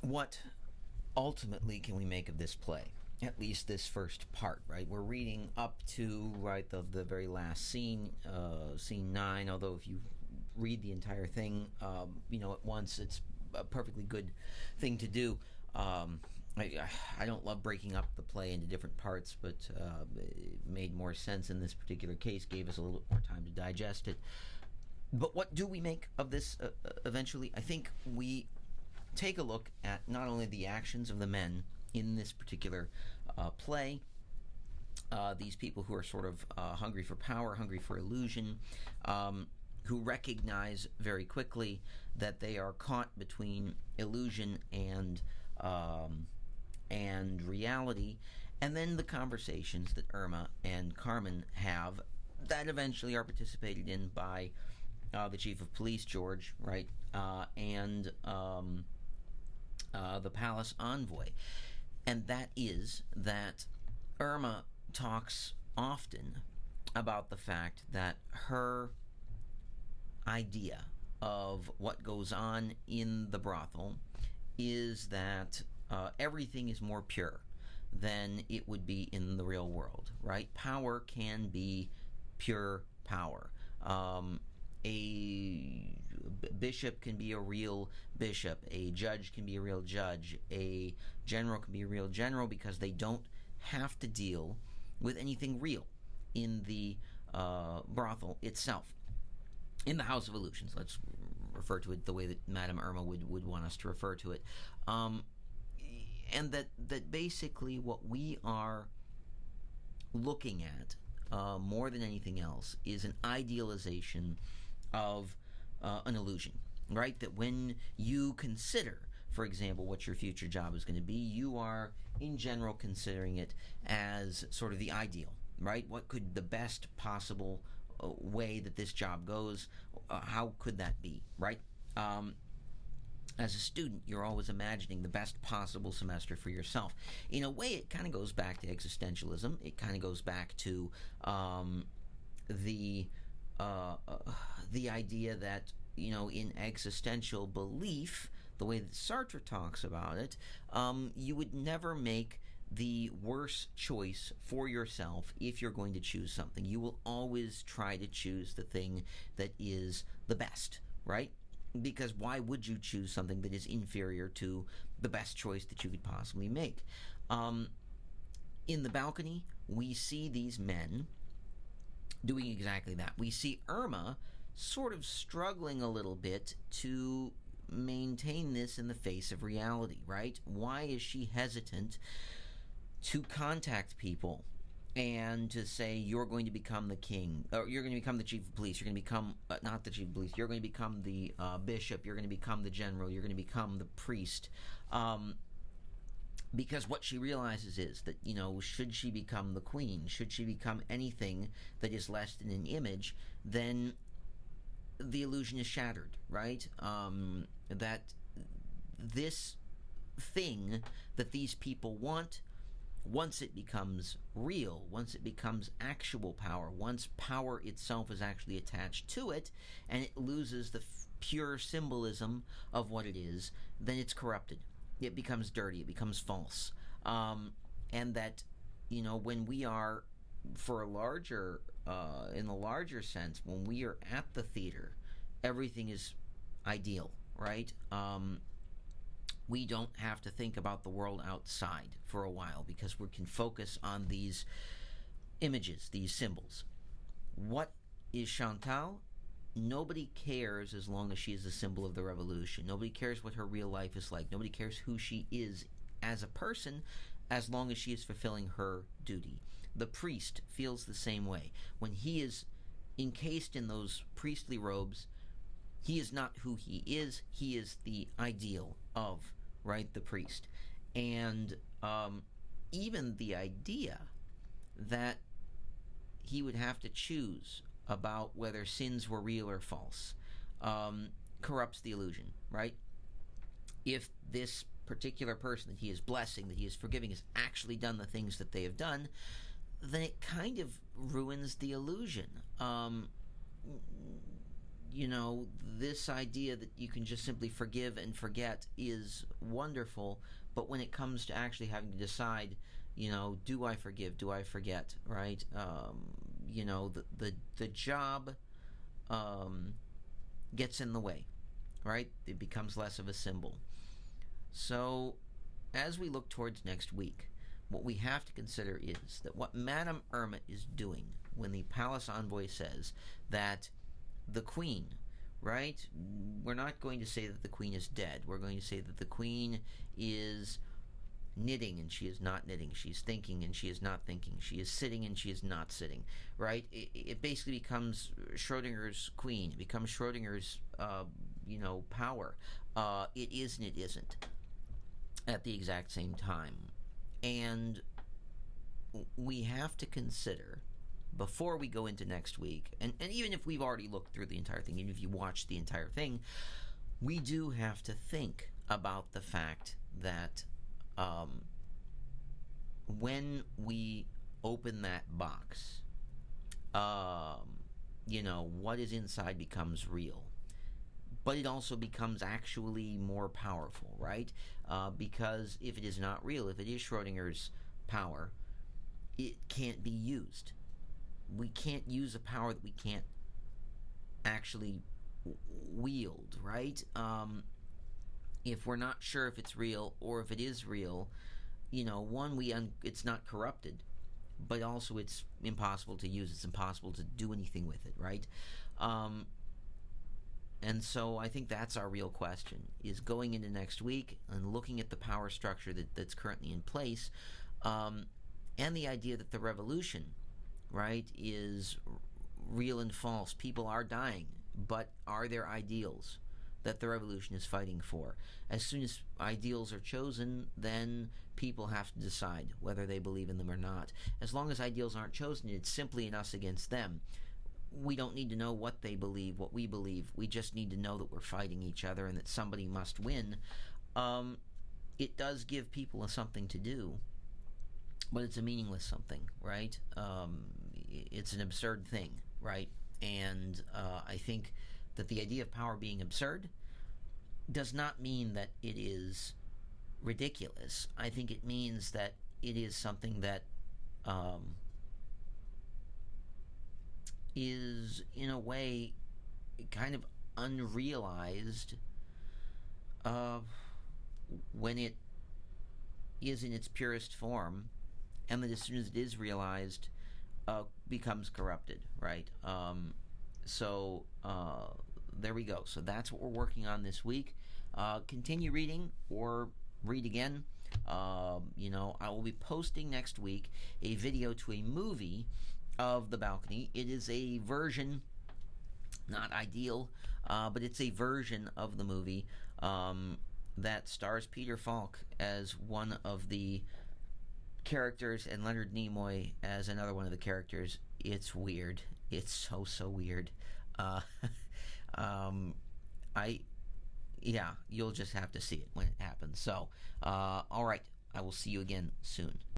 what ultimately can we make of this play? At least this first part, right? We're reading up to, right, the very last scene, scene 9, although if you read the entire thing, at once, it's a perfectly good thing to do. I don't love breaking up the play into different parts, but it made more sense in this particular case, gave us a little bit more time to digest it. But what do we make of this eventually? I think we take a look at not only the actions of the men in this particular play, these people who are sort of hungry for power, hungry for illusion, who recognize very quickly that they are caught between illusion and reality, and then the conversations that Irma and Carmen have that eventually are participated in by the chief of police, George, right, and the palace envoy. And that is that Irma talks often about the fact that her idea of what goes on in the brothel is that everything is more pure than it would be in the real world, right? Power can be pure power. A bishop can be a real bishop. A judge can be a real judge. A general can be a real general because they don't have to deal with anything real in the brothel itself. In the House of Illusions, let's refer to it the way that Madame Irma would want us to refer to it. And that basically what we are looking at more than anything else is an idealization of an illusion, right? That when you consider, for example, what your future job is going to be, you are in general considering it as sort of the ideal, right? What could the best possible way that this job goes, how could that be, right? As a student, you're always imagining the best possible semester for yourself. In a way, it kind of goes back to existentialism. It kind of goes back to the idea that, in existential belief, the way that Sartre talks about it, you would never make the worst choice for yourself if you're going to choose something. You will always try to choose the thing that is the best, right? Because why would you choose something that is inferior to the best choice that you could possibly make? In the balcony, we see these men doing exactly that. We see Irma sort of struggling a little bit to maintain this in the face of reality, right? Why is she hesitant to contact people and to say, you're going to become the king, or you're going to become the chief of police, you're going to become, not the chief of police, you're going to become the bishop, you're going to become the general, you're going to become the priest, because what she realizes is that, should she become the queen, should she become anything that is less than an image, then the illusion is shattered, right? That this thing that these people want, once it becomes real, once it becomes actual power, once power itself is actually attached to it, and it loses the pure symbolism of what it is, then it's corrupted. It becomes dirty. It becomes false. And that, when we are, for a larger, in the larger sense, when we are at the theater, everything is ideal, right? We don't have to think about the world outside for a while because we can focus on these images, these symbols. What is Chantal? Nobody cares as long as she is a symbol of the revolution. Nobody cares what her real life is like. Nobody cares who she is as a person as long as she is fulfilling her duty. The priest feels the same way. When he is encased in those priestly robes, he is not who he is the ideal of, right, the priest. And even the idea that he would have to choose about whether sins were real or false corrupts the illusion, right? If this particular person that he is blessing, that he is forgiving, has actually done the things that they have done, then it kind of ruins the illusion. this idea that you can just simply forgive and forget is wonderful, but when it comes to actually having to decide, do I forgive, do I forget, right? The job gets in the way, right? It becomes less of a symbol. So, as we look towards next week, what we have to consider is that what Madame Irma is doing when the palace envoy says that the queen, right? We're not going to say that the queen is dead. We're going to say that the queen is knitting and she is not knitting. She's thinking and she is not thinking. She is sitting and she is not sitting, right? It basically becomes Schrodinger's queen. It becomes Schrodinger's, power. It is and it isn't at the exact same time. And we have to consider, before we go into next week, and even if we've already looked through the entire thing, even if you watched the entire thing, we do have to think about the fact that when we open that box, what is inside becomes real. But it also becomes actually more powerful, right? Because if it is not real, if it is Schrodinger's power, it can't be used. We can't use a power that we can't actually wield, right? If we're not sure if it's real or if it is real, it's not corrupted, but also it's impossible to use. It's impossible to do anything with it, right? And so I think that's our real question, is going into next week and looking at the power structure that's currently in place, and the idea that the revolution, right, is real and false. People are dying, but are there ideals that the revolution is fighting for? As soon as ideals are chosen, then people have to decide whether they believe in them or not. As long as ideals aren't chosen, it's simply an us against them. We don't need to know what they believe, what we believe. We just need to know that we're fighting each other and that somebody must win. It does give people something to do, but it's a meaningless something, right? It's an absurd thing, right? And I think that the idea of power being absurd does not mean that it is ridiculous. I think it means that it is something that is, in a way, kind of unrealized when it is in its purest form, and that as soon as it is realized, becomes corrupted, right? So there we go. So that's what we're working on this week. Continue reading or read again. I will be posting next week a video to a movie of The Balcony. It is a version, not ideal, but it's a version of the movie that stars Peter Falk as one of the characters and Leonard Nimoy as another one of the characters. It's weird. It's so weird. You'll just have to see it when it happens. So, all right, I will see you again soon.